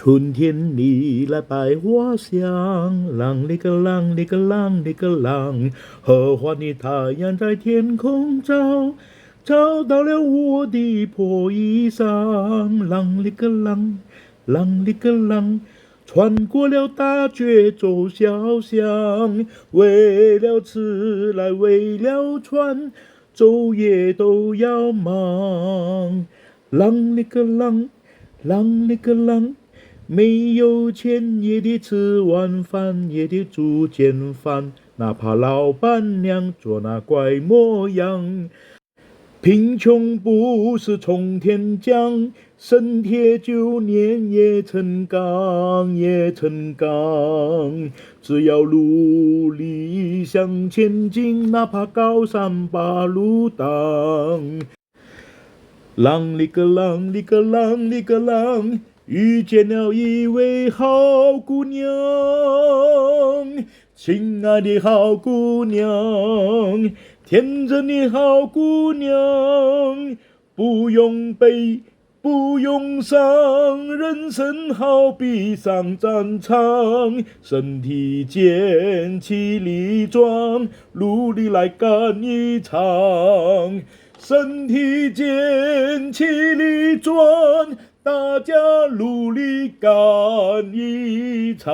春天里来百花香，啷里个啷里个啷里个啷，和欢的太阳在天空照，照到了我的破衣裳，啷里个啷，啷里个啷。穿过了大街走小巷，为了吃来为了穿，昼夜都要忙。啷里个啷，啷里个啷，没有钱也得吃晚饭，也得煮简饭，哪怕老板娘做那怪模样。贫穷不是从天降，生铁就炼也成钢，也成钢。只要努力向前进，哪怕高山把路挡。啷里个啷里个啷里个啷，遇见了一位好姑娘，亲爱的好姑娘，天真的好姑娘，不用悲，不用伤，人生好比上战场，身体健，气力壮，努力来干一场。身体健，气力壮，大家努力干一场。